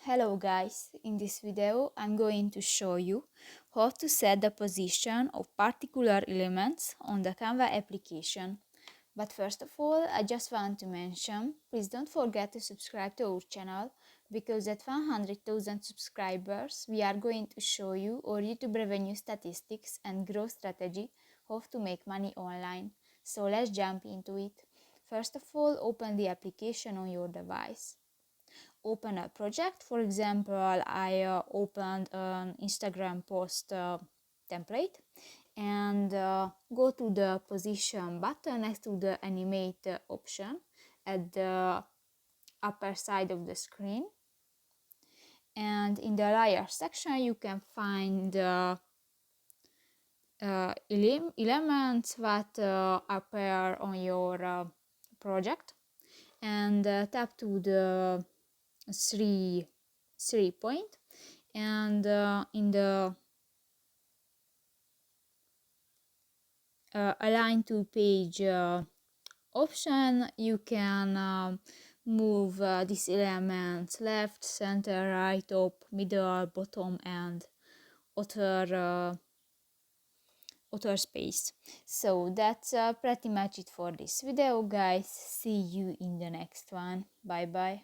Hello guys, in this video I'm going to show you how to set the position of particular elements on the Canva application. But first of all, I just want to mention, please don't forget to subscribe to our channel, because at 100,000 subscribers we are going to show you our YouTube revenue statistics and growth strategy, how to make money online. So let's jump into it. First of all, open the application on your device. Open a project. For example, I opened an Instagram post template, and go to the position button next to the animate option at the upper side of the screen, and in the layer section you can find elements that appear on your project, and tap to the three point, and in the align to page option you can move these elements left, center, right, top, middle, bottom, and other space. So that's pretty much it for this video, guys. See you in the next one. Bye bye.